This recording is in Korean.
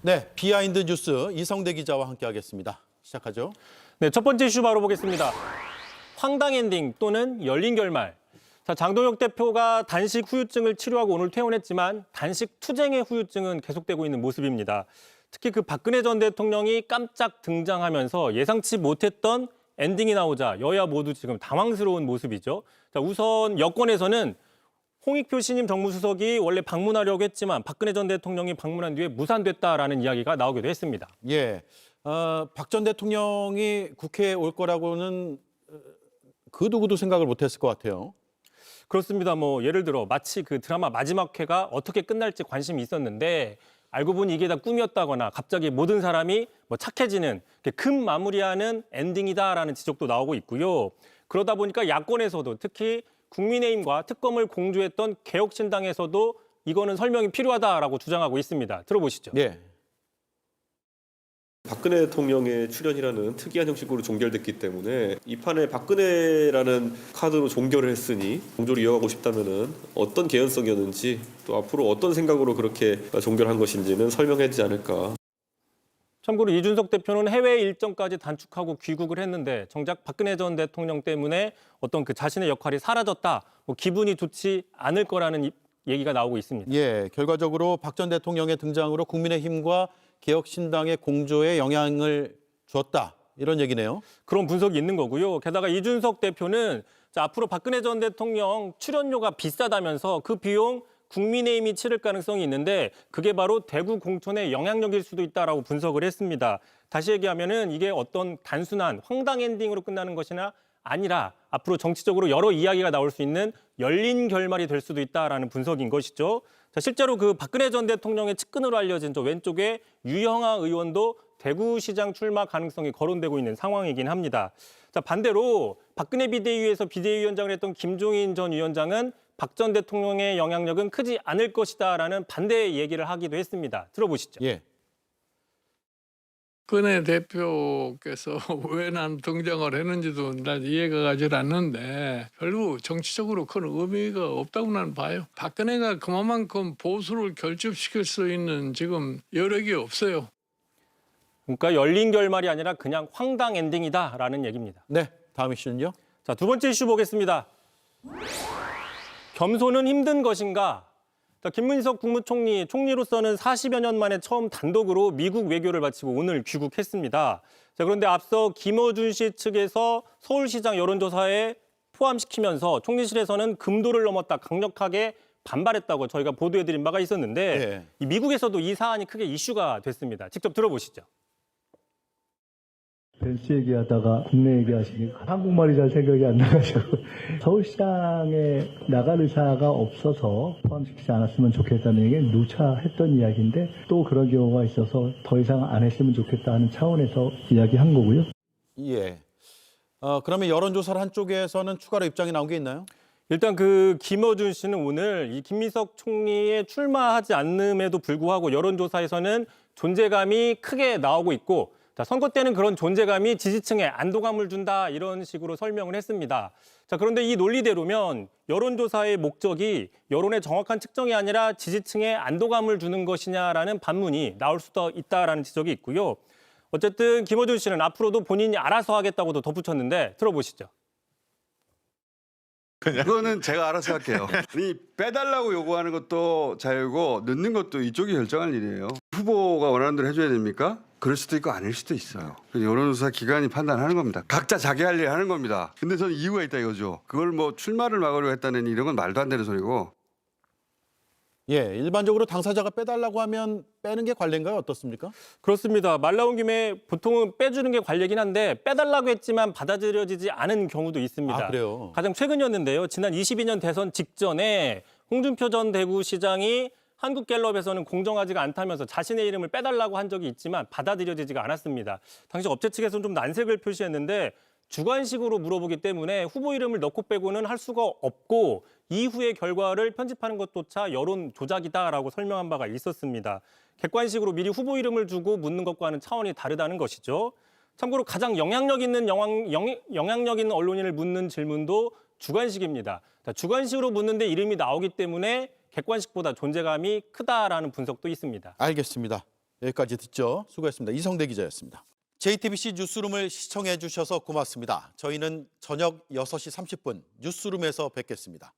네, 비하인드 뉴스 이성대 기자와 함께하겠습니다. 시작하죠. 네, 첫 번째 이슈 바로 보겠습니다. 황당 엔딩 또는 열린 결말. 자, 장동혁 대표가 단식 후유증을 치료하고 오늘 퇴원했지만 단식 투쟁의 후유증은 계속되고 있는 모습입니다. 특히 그 박근혜 전 대통령이 깜짝 등장하면서 예상치 못했던 엔딩이 나오자 여야 모두 지금 당황스러운 모습이죠. 자, 우선 여권에서는 홍익표 신임 정무수석이 원래 방문하려고 했지만 박근혜 전 대통령이 방문한 뒤에 무산됐다라는 이야기가 나오기도 했습니다. 예, 박 전 대통령이 국회에 올 거라고는 그 누구도 생각을 못했을 것 같아요. 그렇습니다. 예를 들어 마치 그 드라마 마지막 회가 어떻게 끝날지 관심이 있었는데 알고 보니 이게 다 꿈이었다거나 갑자기 모든 사람이 착해지는 금 마무리하는 엔딩이다라는 지적도 나오고 있고요. 그러다 보니까 야권에서도 특히 국민의힘과 특검을 공조했던 개혁신당에서도 이거는 설명이 필요하다라고 주장하고 있습니다. 들어보시죠. 예. 박근혜 대통령의 출연이라는 특이한 형식으로 종결됐기 때문에 이 판에 박근혜라는 카드로 종결을 했으니 공조를 이어가고 싶다면은 어떤 개연성이었는지 또 앞으로 어떤 생각으로 그렇게 종결한 것인지는 설명하지 않을까. 참고로 이준석 대표는 해외 일정까지 단축하고 귀국을 했는데 정작 박근혜 전 대통령 때문에 어떤 그 자신의 역할이 사라졌다, 기분이 좋지 않을 거라는 얘기가 나오고 있습니다. 예, 결과적으로 박 전 대통령의 등장으로 국민의힘과 개혁신당의 공조에 영향을 주었다. 이런 얘기네요. 그런 분석이 있는 거고요. 게다가 이준석 대표는 앞으로 박근혜 전 대통령 출연료가 비싸다면서 그 비용 국민의힘이 치를 가능성이 있는데 그게 바로 대구 공천의 영향력일 수도 있다라고 분석을 했습니다. 다시 얘기하면은 이게 어떤 단순한 황당 엔딩으로 끝나는 것이나 아니라 앞으로 정치적으로 여러 이야기가 나올 수 있는 열린 결말이 될 수도 있다라는 분석인 것이죠. 자, 실제로 그 박근혜 전 대통령의 측근으로 알려진 저 왼쪽에 유영하 의원도 대구시장 출마 가능성이 거론되고 있는 상황이긴 합니다. 자, 반대로 박근혜 비대위에서 비대위원장을 했던 김종인 전 위원장은 박 전 대통령의 영향력은 크지 않을 것이다라는 반대 얘기를 하기도 했습니다. 들어보시죠. 예. 박근혜 대표께서 왜 난 등장을 했는지도 난 이해가 가질 않는데 별로 정치적으로 큰 의미가 없다고 나는 봐요. 박근혜가 그만큼 보수를 결집시킬 수 있는 지금 여력이 없어요. 그러니까 열린 결말이 아니라 그냥 황당 엔딩이다라는 얘기입니다. 네, 다음 이슈는요. 자, 두 번째 이슈 보겠습니다. 겸손은 힘든 것인가? 자, 김문석 국무총리, 총리로서는 40여 년 만에 처음 단독으로 미국 외교를 마치고 오늘 귀국했습니다. 자, 그런데 앞서 김어준 씨 측에서 서울시장 여론조사에 포함시키면서 총리실에서는 금도를 넘었다 강력하게 반발했다고 저희가 보도해드린 바가 있었는데 네. 이 미국에서도 이 사안이 크게 이슈가 됐습니다. 직접 들어보시죠. 벤치 얘기하다가 국내 얘기하시니까 한국말이 잘 생각이 안 나가지고 서울시장에 나갈 의사가 없어서 포함시키지 않았으면 좋겠다는 얘기는 누차 했던 이야기인데 또 그런 경우가 있어서 더 이상 안 했으면 좋겠다 하는 차원에서 이야기한 거고요. 예. 그러면 여론조사를 한 쪽에서는 추가로 입장이 나온 게 있나요? 일단 그 김어준 씨는 오늘 이 김민석 총리에 출마하지 않음에도 불구하고 여론조사에서는 존재감이 크게 나오고 있고 자, 선거 때는 그런 존재감이 지지층에 안도감을 준다 이런 식으로 설명을 했습니다. 자, 그런데 이 논리대로면 여론조사의 목적이 여론의 정확한 측정이 아니라 지지층에 안도감을 주는 것이냐라는 반문이 나올 수도 있다라는 지적이 있고요. 어쨌든 김어준 씨는 앞으로도 본인이 알아서 하겠다고도 덧붙였는데 들어보시죠. 그거는 제가 알아서 할게요. 이 빼달라고 요구하는 것도 자유고 넣는 것도 이쪽이 결정할 일이에요. 후보가 원하는 대로 해줘야 됩니까? 그럴 수도 있고 아닐 수도 있어요. 여론조사 기관이 판단하는 겁니다. 각자 자기 할 일 하는 겁니다. 근데 저는 이유가 있다 이거죠. 그걸 출마를 막으려고 했다는 이런 건 말도 안 되는 소리고. 예, 일반적으로 당사자가 빼달라고 하면 빼는 게 관례인가요? 어떻습니까? 그렇습니다. 말 나온 김에 보통은 빼주는 게 관례긴 한데 빼달라고 했지만 받아들여지지 않은 경우도 있습니다. 아, 그래요? 가장 최근이었는데요. 지난 22년 대선 직전에 홍준표 전 대구시장이 한국갤럽에서는 공정하지가 않다면서 자신의 이름을 빼달라고 한 적이 있지만 받아들여지지가 않았습니다. 당시 업체 측에서는 좀 난색을 표시했는데 주관식으로 물어보기 때문에 후보 이름을 넣고 빼고는 할 수가 없고 이후의 결과를 편집하는 것조차 여론 조작이다라고 설명한 바가 있었습니다. 객관식으로 미리 후보 이름을 주고 묻는 것과는 차원이 다르다는 것이죠. 참고로 가장 영향력 있는 언론인을 묻는 질문도 주관식입니다. 주관식으로 묻는데 이름이 나오기 때문에 객관식보다 존재감이 크다라는 분석도 있습니다. 알겠습니다. 여기까지 듣죠. 수고했습니다. 이성대 기자였습니다. JTBC 뉴스룸을 시청해 주셔서 고맙습니다. 저희는 저녁 6시 30분 뉴스룸에서 뵙겠습니다.